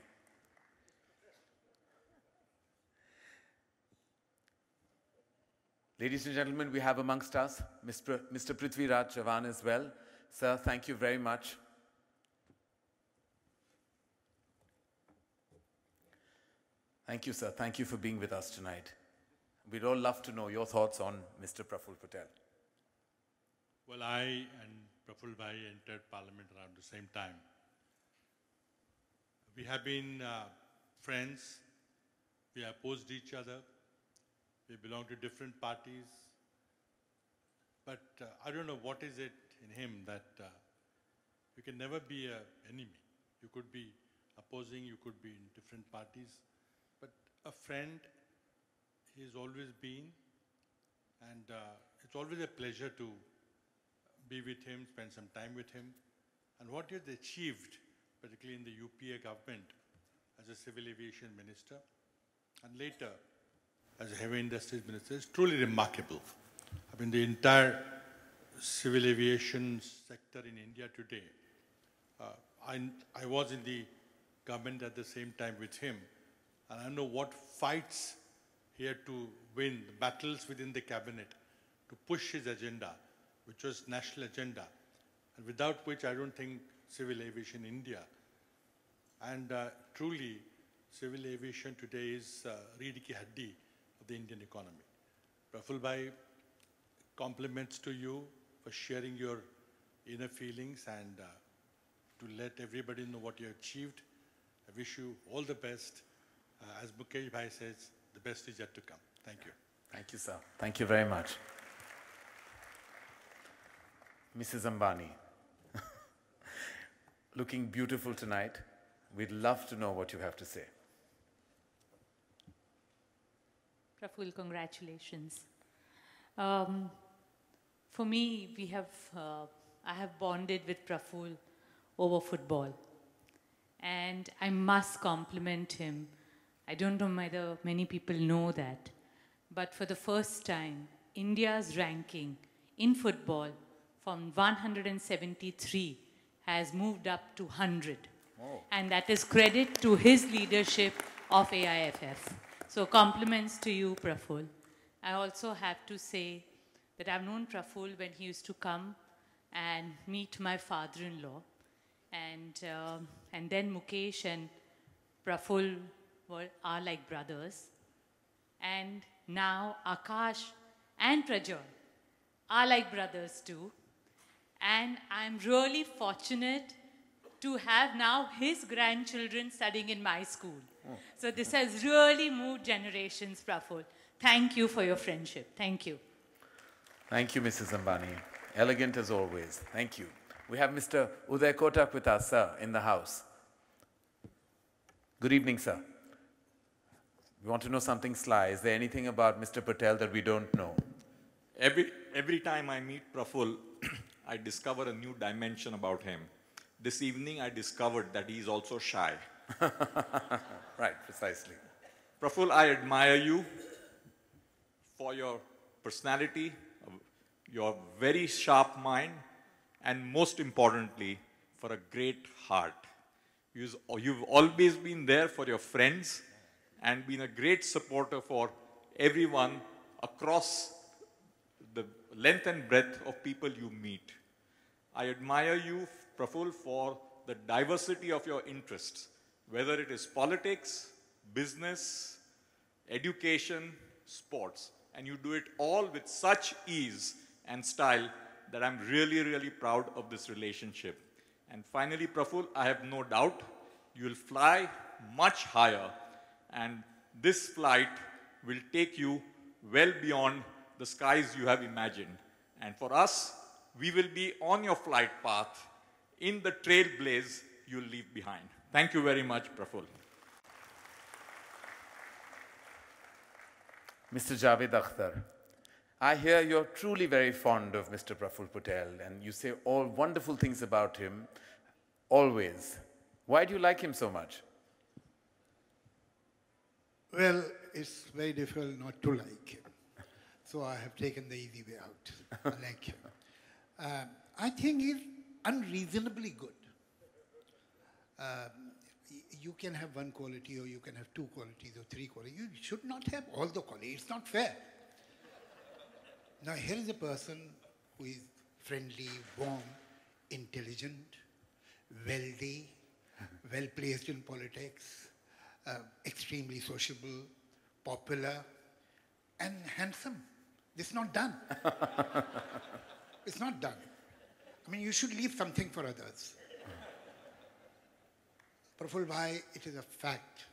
Ladies and gentlemen, we have amongst us Mr. Prithvi Raj Chavan as well. Sir, thank you very much. Thank you, sir. Thank you for being with us tonight. We'd all love to know your thoughts on Mr. Praful Patel. Well, I and Praful Bhai entered Parliament around the same time. We have been friends. We opposed each other. We belong to different parties. But I don't know what is it in him that you can never be an enemy. You could be opposing, you could be in different parties. But a friend he's always been. And it's always a pleasure to be with him, spend some time with him. And what he has achieved, particularly in the UPA government, as a civil aviation minister, and later as a heavy industries minister, is truly remarkable. I mean, the entire civil aviation sector in India today, I was in the government at the same time with him, and I know what fights he had to win, the battles within the cabinet to push his agenda, which was national agenda, and without which I don't think civil aviation in India. And truly, civil aviation today is reed ki haddi of the Indian economy. Praful Bhai, compliments to you for sharing your inner feelings and to let everybody know what you achieved. I wish you all the best. As Mukesh Bhai says, the best is yet to come. Thank you. Thank you, sir. Thank you very much. Mrs. Ambani, looking beautiful tonight. We'd love to know what you have to say. Praful, congratulations. For me, I have bonded with Praful over football. And I must compliment him. I don't know whether many people know that, but for the first time, India's ranking in football from 173 has moved up to 100. Oh. And that is credit to his leadership of AIFF. So compliments to you, Praful. I also have to say that I've known Praful when he used to come and meet my father-in-law. And then Mukesh and Praful are like brothers. And now Akash and Prajal are like brothers too. And I'm really fortunate to have now his grandchildren studying in my school. Oh. So this has really moved generations, Praful. Thank you for your friendship. Thank you. Thank you, Mrs. Ambani. Elegant as always. Thank you. We have Mr. Uday Kotak with us, sir, in the house. Good evening, sir. We want to know something sly. Is there anything about Mr. Patel that we don't know? Every time I meet Praful, I discover a new dimension about him. This evening, I discovered that he is also shy. Right, precisely. Praful, I admire you for your personality, your very sharp mind, and most importantly, for a great heart. You've always been there for your friends and been a great supporter for everyone across the length and breadth of people you meet. I admire you, Praful, for the diversity of your interests, whether it is politics, business, education, sports, and you do it all with such ease and style that I'm really, really proud of this relationship. And finally, Praful, I have no doubt you will fly much higher, and this flight will take you well beyond the skies you have imagined. And for us, we will be on your flight path in the trailblaze you'll leave behind. Thank you very much, Praful. Mr. Javed Akhtar, I hear you're truly very fond of Mr. Praful Patel, and you say all wonderful things about him, always. Why do you like him so much? Well, it's very difficult not to like him. So I have taken the easy way out. I like him. I think he's unreasonably good. You can have one quality, or you can have two qualities, or three qualities. You should not have all the qualities. It's not fair. Now, here is a person who is friendly, warm, intelligent, wealthy, well-placed in politics, extremely sociable, popular, and handsome. This is not done. It's not done. I mean, you should leave something for others. Praful Bhai, it is a fact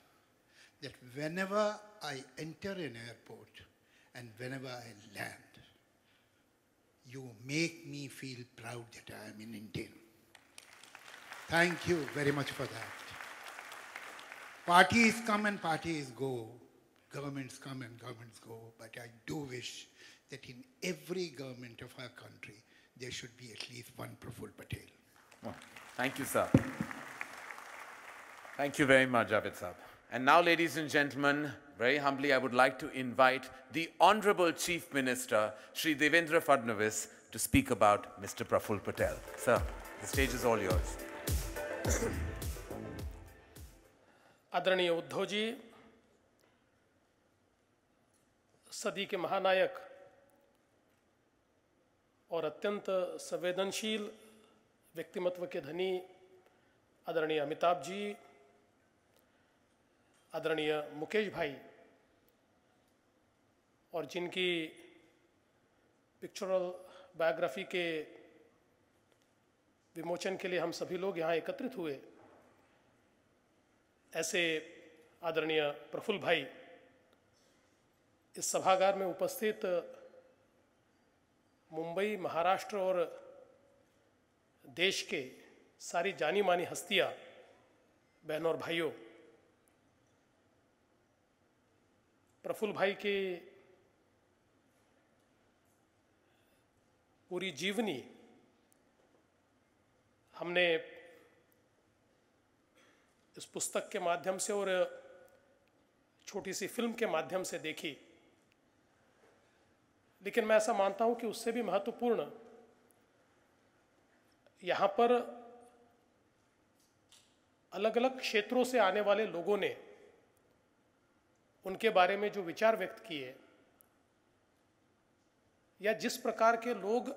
that whenever I enter an airport and whenever I land, you make me feel proud that I am an Indian. Thank you very much for that. Parties come and parties go. Governments come and governments go. But I do wish that in every government of our country, there should be at least one Praful Patel. Well, thank you, sir. Thank you very much, Javed Saab. And now, ladies and gentlemen, very humbly, I would like to invite the Honorable Chief Minister, Shri Devendra Fadnavis, to speak about Mr. Praful Patel. Sir, the stage is all yours. आदरणीय उद्धव जी, सदी के महानायक और अत्यंत संवेदनशील व्यक्तिमत्व के धनी आदरणीय अमिताभ जी, आदरणीय मुकेश भाई, और जिनकी पिक्चरल बायोग्राफी के विमोचन के लिए हम सभी लोग यहाँ एकत्रित हुए, ऐसे आदरणीय प्रफुल्ल भाई इस सभागार में उपस्थित मुंबई, महाराष्ट्र और देश के सारी जानी मानी हस्तियां, बहनों और भाइयों, प्रफुल्ल भाई की पूरी जीवनी हमने इस पुस्तक के माध्यम से और छोटी सी फिल्म के माध्यम से देखी, लेकिन मैं ऐसा मानता हूं कि उससे भी महत्वपूर्ण यहां पर अलग अलग क्षेत्रों से आने वाले लोगों ने उनके बारे में जो विचार व्यक्त किए, या जिस प्रकार के लोग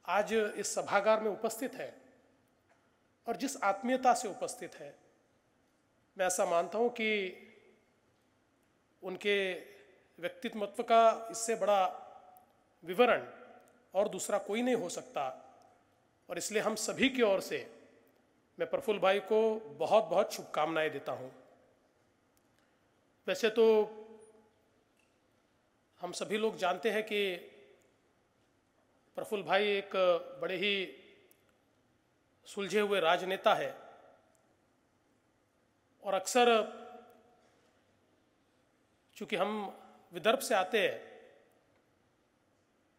आज इस सभागार में उपस्थित हैं और जिस आत्मीयता से उपस्थित है, मैं ऐसा मानता हूं कि उनके व्यक्तित्व का इससे बड़ा विवरण और दूसरा कोई नहीं हो सकता। और इसलिए हम सभी की ओर से मैं प्रफुल्ल भाई को बहुत बहुत शुभकामनाएं देता हूं। वैसे तो हम सभी लोग जानते हैं कि प्रफुल्ल भाई एक बड़े ही सुलझे हुए राजनेता है, और अक्सर चूंकि हम विदर्भ से आते हैं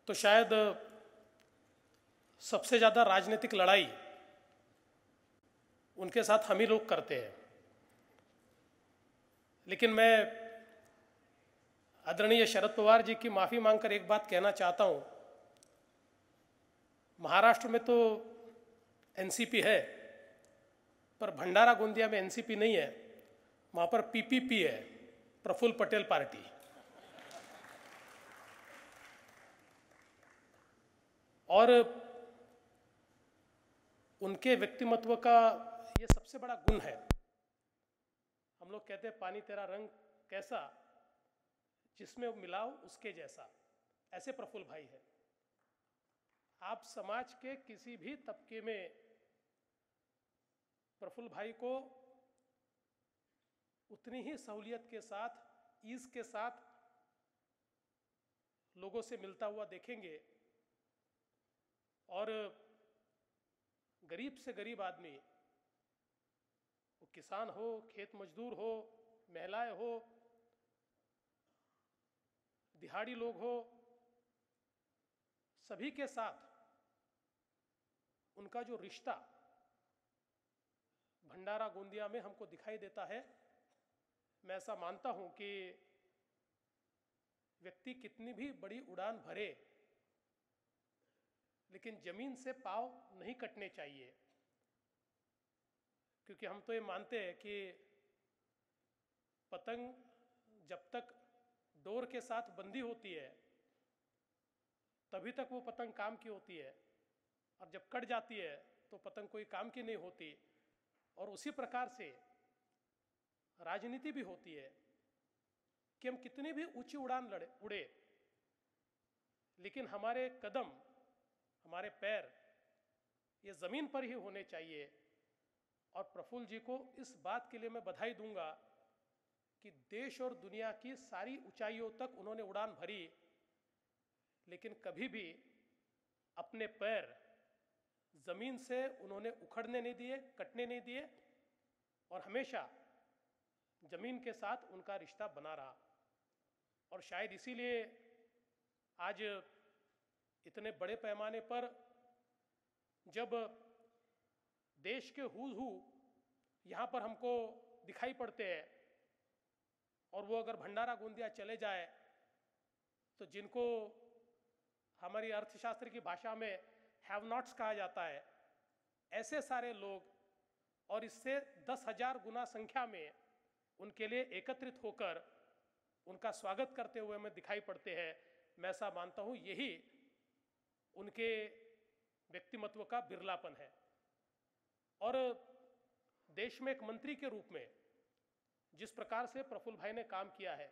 तो शायद सबसे ज़्यादा राजनीतिक लड़ाई उनके साथ हम ही लोग करते हैं। लेकिन मैं आदरणीय शरद पवार जी की माफ़ी मांगकर एक बात कहना चाहता हूं। महाराष्ट्र में तो एनसीपी है, पर भंडारा गोंदिया में एनसीपी नहीं है, वहाँ पर पीपीपी है, प्रफुल्ल पटेल पार्टी। और उनके व्यक्तिमत्व का ये सबसे बड़ा गुण है। हम लोग कहते हैं पानी तेरा रंग कैसा, जिसमें मिलाओ उसके जैसा। ऐसे प्रफुल्ल भाई है। आप समाज के किसी भी तबके में प्रफुल्ल भाई को उतनी ही सहूलियत के साथ, ईज के साथ लोगों से मिलता हुआ देखेंगे। और गरीब से गरीब आदमी, वो किसान हो, खेत मजदूर हो, महिलाएं हो, दिहाड़ी लोग हो, सभी के साथ उनका जो रिश्ता भंडारा गोंदिया में हमको दिखाई देता है। मैं ऐसा मानता हूं कि व्यक्ति कितनी भी बड़ी उड़ान भरे, लेकिन जमीन से पांव नहीं कटने चाहिए। क्योंकि हम तो ये मानते हैं कि पतंग जब तक डोर के साथ बंधी होती है तभी तक वो पतंग काम की होती है, और जब कट जाती है तो पतंग कोई काम की नहीं होती। और उसी प्रकार से राजनीति भी होती है कि हम कितनी भी ऊंची उड़ान उड़े, लेकिन हमारे कदम, हमारे पैर ये जमीन पर ही होने चाहिए। और प्रफुल्ल जी को इस बात के लिए मैं बधाई दूंगा कि देश और दुनिया की सारी ऊंचाइयों तक उन्होंने उड़ान भरी, लेकिन कभी भी अपने पैर जमीन से उन्होंने उखड़ने नहीं दिए, कटने नहीं दिए, और हमेशा जमीन के साथ उनका रिश्ता बना रहा। और शायद इसीलिए आज इतने बड़े पैमाने पर जब देश के हूज़ हू यहाँ पर हमको दिखाई पड़ते हैं, और वो अगर भंडारा गोंदिया चले जाए तो जिनको हमारी अर्थशास्त्र की भाषा में हैव नॉट्स कहा जाता है, ऐसे सारे लोग और इससे 10,000 गुना संख्या में उनके लिए एकत्रित होकर उनका स्वागत करते हुए हमें दिखाई पड़ते हैं। मैं ऐसा मानता हूँ यही उनके व्यक्तिमत्व का बिरलापन है। और देश में एक मंत्री के रूप में जिस प्रकार से प्रफुल्ल भाई ने काम किया है,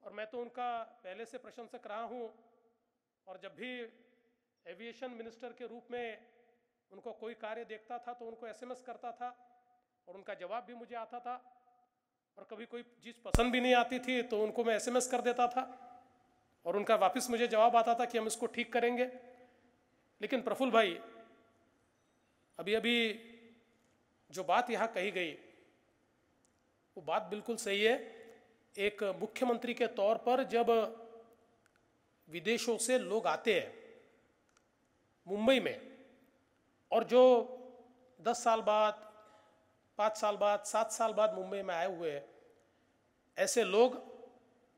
और मैं तो उनका पहले से प्रशंसक रहा हूँ, और जब भी एविएशन मिनिस्टर के रूप में उनको कोई कार्य देखता था तो उनको एसएमएस करता था, और उनका जवाब भी मुझे आता था। और कभी कोई चीज़ पसंद भी नहीं आती थी तो उनको मैं एसएमएस कर देता था, और उनका वापस मुझे जवाब आता था कि हम इसको ठीक करेंगे। लेकिन प्रफुल्ल भाई, अभी अभी जो बात यहाँ कही गई वो बात बिल्कुल सही है। एक मुख्यमंत्री के तौर पर जब विदेशों से लोग आते हैं मुंबई में, और जो 10 साल बाद, 5 साल बाद, 7 साल बाद मुंबई में आए हुए हैं, ऐसे लोग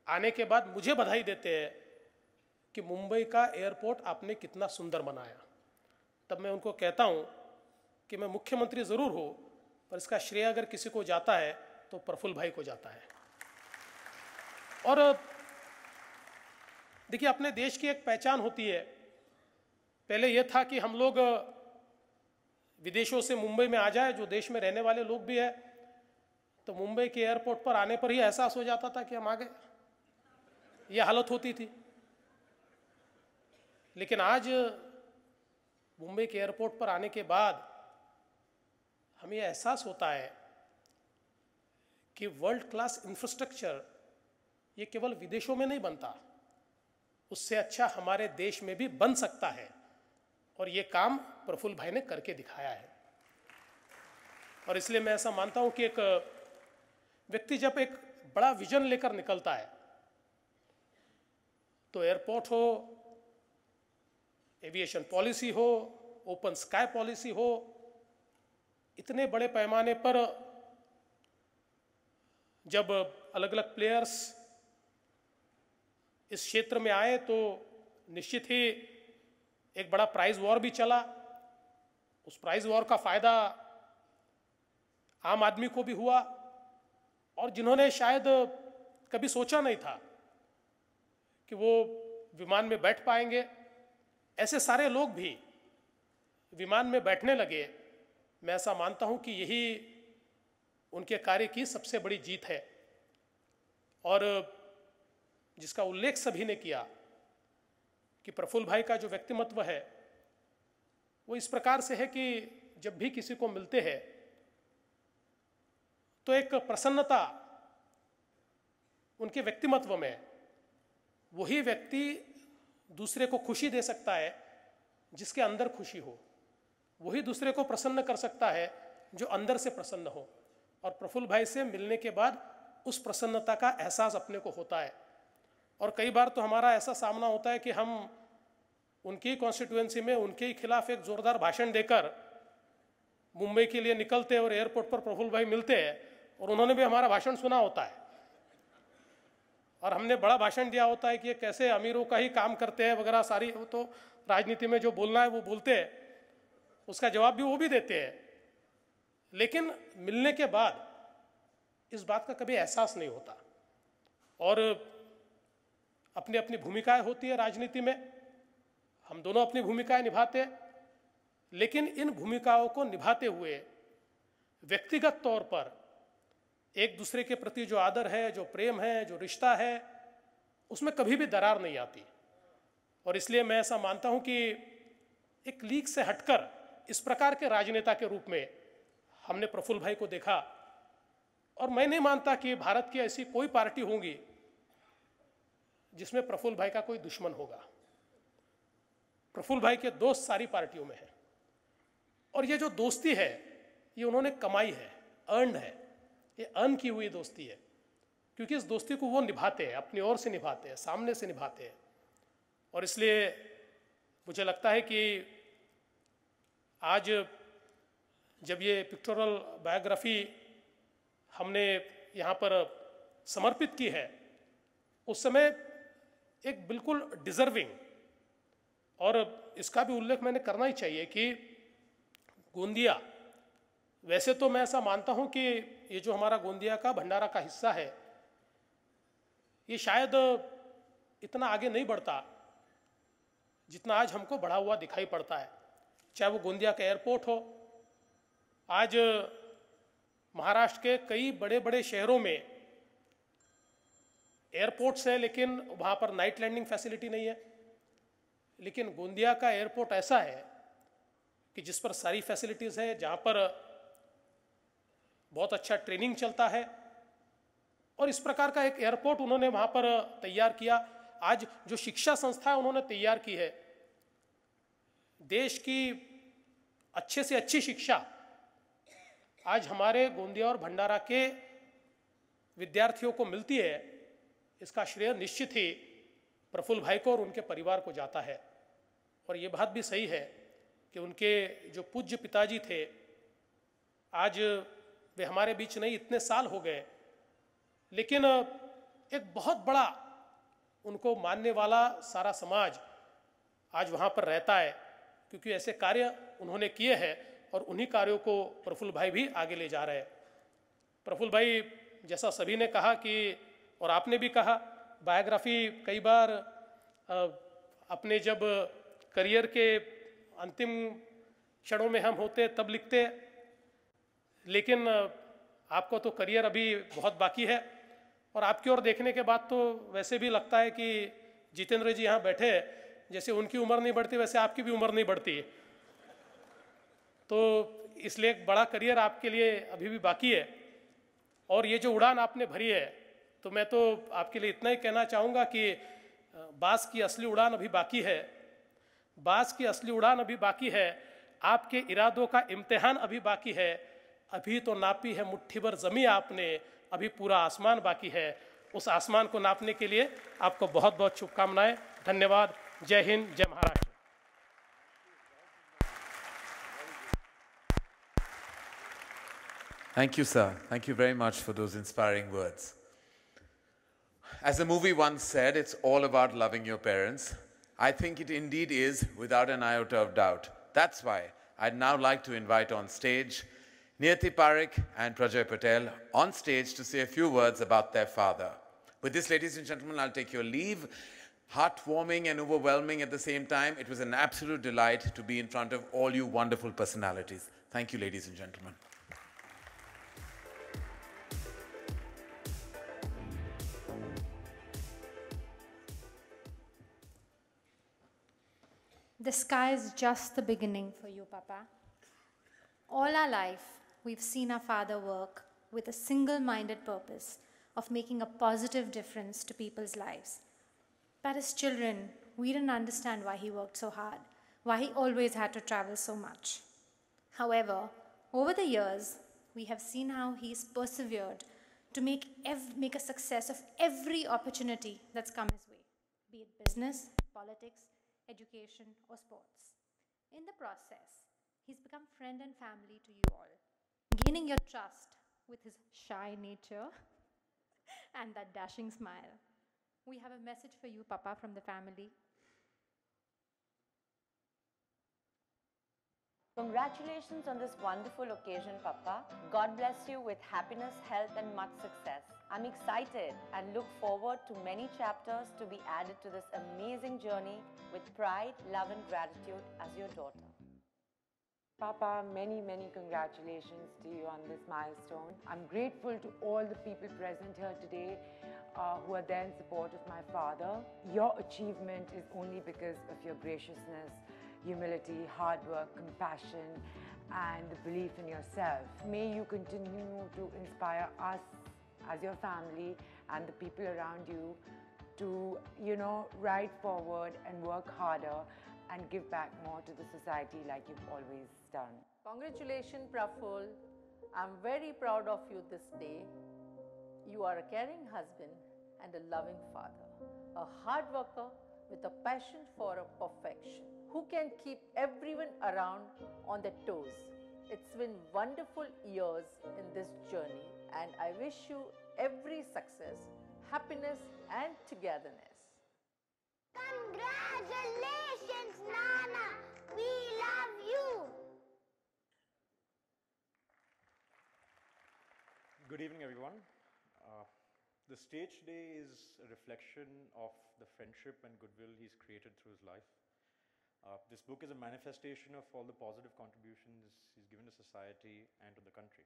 आने के बाद मुझे बधाई देते हैं कि मुंबई का एयरपोर्ट आपने कितना सुंदर बनाया। तब मैं उनको कहता हूं कि मैं मुख्यमंत्री जरूर हूं, पर इसका श्रेय अगर किसी को जाता है तो प्रफुल्ल भाई को जाता है। और देखिए, अपने देश की एक पहचान होती है। पहले यह था कि हम लोग विदेशों से मुंबई में आ जाए, जो देश में रहने वाले लोग भी हैं, तो मुंबई के एयरपोर्ट पर आने पर ही एहसास हो जाता था कि हम आ गए। यह हालत होती थी। लेकिन आज मुंबई के एयरपोर्ट पर आने के बाद हमें यह एहसास होता है कि वर्ल्ड क्लास इंफ्रास्ट्रक्चर ये केवल विदेशों में नहीं बनता, उससे अच्छा हमारे देश में भी बन सकता है। और ये काम प्रफुल्ल भाई ने करके दिखाया है। और इसलिए मैं ऐसा मानता हूं कि एक व्यक्ति जब एक बड़ा विजन लेकर निकलता है, तो एयरपोर्ट हो, एविएशन पॉलिसी हो, ओपन स्काई पॉलिसी हो, इतने बड़े पैमाने पर जब अलग अलग प्लेयर्स इस क्षेत्र में आए तो निश्चित ही एक बड़ा प्राइस वॉर भी चला। उस प्राइस वॉर का फायदा आम आदमी को भी हुआ, और जिन्होंने शायद कभी सोचा नहीं था कि वो विमान में बैठ पाएंगे, ऐसे सारे लोग भी विमान में बैठने लगे। मैं ऐसा मानता हूं कि यही उनके कार्य की सबसे बड़ी जीत है, और जिसका उल्लेख सभी ने किया कि प्रफुल्ल भाई का जो व्यक्तिमत्व है वो इस प्रकार से है कि जब भी किसी को मिलते हैं तो एक प्रसन्नता उनके व्यक्तिमत्व में, वही व्यक्ति दूसरे को खुशी दे सकता है जिसके अंदर खुशी हो, वही दूसरे को प्रसन्न कर सकता है जो अंदर से प्रसन्न हो। और प्रफुल्ल भाई से मिलने के बाद उस प्रसन्नता का एहसास अपने को होता है। और कई बार तो हमारा ऐसा सामना होता है कि हम उनकी कॉन्स्टिट्यूएंसी में उनके ही खिलाफ एक जोरदार भाषण देकर मुंबई के लिए निकलते हैं और एयरपोर्ट पर प्रफुल्ल भाई मिलते हैं और उन्होंने भी हमारा भाषण सुना होता है और हमने बड़ा भाषण दिया होता है कि ये कैसे अमीरों का ही काम करते हैं वगैरह, सारी तो राजनीति में जो बोलना है वो बोलते हैं, उसका जवाब भी वो भी देते हैं। लेकिन मिलने के बाद इस बात का कभी एहसास नहीं होता और अपनी अपनी भूमिकाएं होती है राजनीति में, हम दोनों अपनी भूमिकाएं निभाते हैं, लेकिन इन भूमिकाओं को निभाते हुए व्यक्तिगत तौर पर एक दूसरे के प्रति जो आदर है, जो प्रेम है, जो रिश्ता है, उसमें कभी भी दरार नहीं आती। और इसलिए मैं ऐसा मानता हूं कि एक लीग से हटकर इस प्रकार के राजनेता के रूप में हमने प्रफुल्ल भाई को देखा। और मैं नहीं मानता कि भारत की ऐसी कोई पार्टी होगी जिसमें प्रफुल्ल भाई का कोई दुश्मन होगा। प्रफुल्ल भाई के दोस्त सारी पार्टियों में है और ये जो दोस्ती है ये उन्होंने कमाई है, अर्न्ड है, ये अर्न की हुई दोस्ती है, क्योंकि इस दोस्ती को वो निभाते हैं, अपनी ओर से निभाते हैं, सामने से निभाते हैं। और इसलिए मुझे लगता है कि आज जब ये पिक्चोरल बायोग्राफी हमने यहाँ पर समर्पित की है, उस समय एक बिल्कुल डिजर्विंग, और इसका भी उल्लेख मैंने करना ही चाहिए कि गोंदिया, वैसे तो मैं ऐसा मानता हूँ कि ये जो हमारा गोंदिया का भंडारा का हिस्सा है ये शायद इतना आगे नहीं बढ़ता जितना आज हमको बढ़ा हुआ दिखाई पड़ता है। चाहे वो गोंदिया का एयरपोर्ट हो, आज महाराष्ट्र के कई बड़े बड़े शहरों में एयरपोर्ट्स है लेकिन वहाँ पर नाइट लैंडिंग फैसिलिटी नहीं है। लेकिन गोंदिया का एयरपोर्ट ऐसा है कि जिस पर सारी फैसिलिटीज़ है, जहाँ पर बहुत अच्छा ट्रेनिंग चलता है, और इस प्रकार का एक एयरपोर्ट उन्होंने वहाँ पर तैयार किया। आज जो शिक्षा संस्था उन्होंने तैयार की है, देश की अच्छे से अच्छी शिक्षा आज हमारे गोंदिया और भंडारा के विद्यार्थियों को मिलती है, इसका श्रेय निश्चित ही प्रफुल्ल भाई को और उनके परिवार को जाता है। और ये बात भी सही है कि उनके जो पूज्य पिताजी थे, आज वे हमारे बीच नहीं, इतने साल हो गए, लेकिन एक बहुत बड़ा उनको मानने वाला सारा समाज आज वहाँ पर रहता है, क्योंकि ऐसे कार्य उन्होंने किए हैं और उन्हीं कार्यों को प्रफुल्ल भाई भी आगे ले जा रहे हैं। प्रफुल्ल भाई, जैसा सभी ने कहा कि, और आपने भी कहा, बायोग्राफी कई बार अपने जब करियर के अंतिम क्षणों में हम होते तब लिखते, लेकिन आपको तो करियर अभी बहुत बाकी है। और आपकी ओर देखने के बाद तो वैसे भी लगता है कि जितेंद्र जी यहाँ बैठे, जैसे उनकी उम्र नहीं बढ़ती वैसे आपकी भी उम्र नहीं बढ़ती, तो इसलिए एक बड़ा करियर आपके लिए अभी भी बाकी है। और ये जो उड़ान आपने भरी है, तो मैं तो आपके लिए इतना ही कहना चाहूँगा कि बास की असली उड़ान अभी बाकी है, बास की असली उड़ान अभी बाकी है, आपके इरादों का इम्तिहान अभी बाकी है। अभी तो नापी है मुट्ठी भर ज़मीं आपने, अभी पूरा आसमान बाकी है। उस आसमान को नापने के लिए आपको बहुत बहुत शुभकामनाएं। धन्यवाद। जय हिंद, जय Maharashtra. Thank you, sir. Thank you very much for those inspiring words. As the movie once said, it's all about loving your parents. I think it indeed is, without an iota of doubt. That's why I'd now like to invite on stage Niyati Parekh and Prajay Patel on stage to say a few words about their father. With this, ladies and gentlemen, I'll take your leave. heartwarming and overwhelming at the same time. It was an absolute delight to be in front of all you wonderful personalities. Thank you, ladies and gentlemen. The sky is just the beginning for you, Papa. All our life, we've seen our father work with a single-minded purpose of making a positive difference to people's lives. But as children, we didn't understand why he worked so hard, why he always had to travel so much. However, over the years, we have seen how he's persevered to make a success of every opportunity that's come his way, be it business, politics, education, or sports. In the process, he's become friend and family to you all, gaining your trust with his shy nature and that dashing smile. We have a message for you, Papa, from the family. Congratulations on this wonderful occasion, Papa. God bless you with happiness, health, and much success. I'm excited and look forward to many chapters to be added to this amazing journey with pride, love, and gratitude as your daughter. Papa, many, many congratulations to you on this milestone. I'm grateful to all the people present here today who are there in support of my father. Your achievement is only because of your graciousness, humility, hard work, compassion, and the belief in yourself. May you continue to inspire us as your family and the people around you to, ride forward and work harder and give back more to the society like you've always done. Congratulations, Praful. I'm very proud of you this day. You are a caring husband and a loving father, a hard worker with a passion for a perfection, who can keep everyone around on their toes. It's been wonderful years in this journey, and I wish you every success, happiness, and togetherness. Congratulations, Nana! We love you! Good evening, everyone. The stage today is a reflection of the friendship and goodwill he's created through his life. This book is a manifestation of all the positive contributions he's given to society and to the country.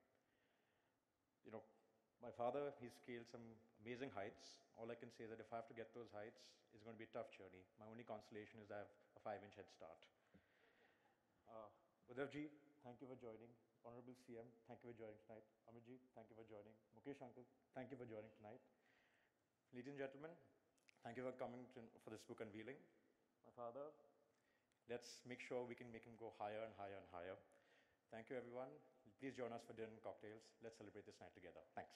My father, he's scaled some amazing heights. All I can say is that if I have to get those heights, it's going to be a tough journey. My only consolation is I have a 5-inch head start. Uddhavji, thank you for joining. Honorable CM, thank you for joining tonight. Amitji, thank you for joining. Mukesh Uncle, thank you for joining tonight. Ladies and gentlemen, thank you for coming for this book unveiling. My father, let's make sure we can make him go higher and higher and higher. Thank you, everyone. Please join us for dinner and cocktails. Let's celebrate this night together. Thanks.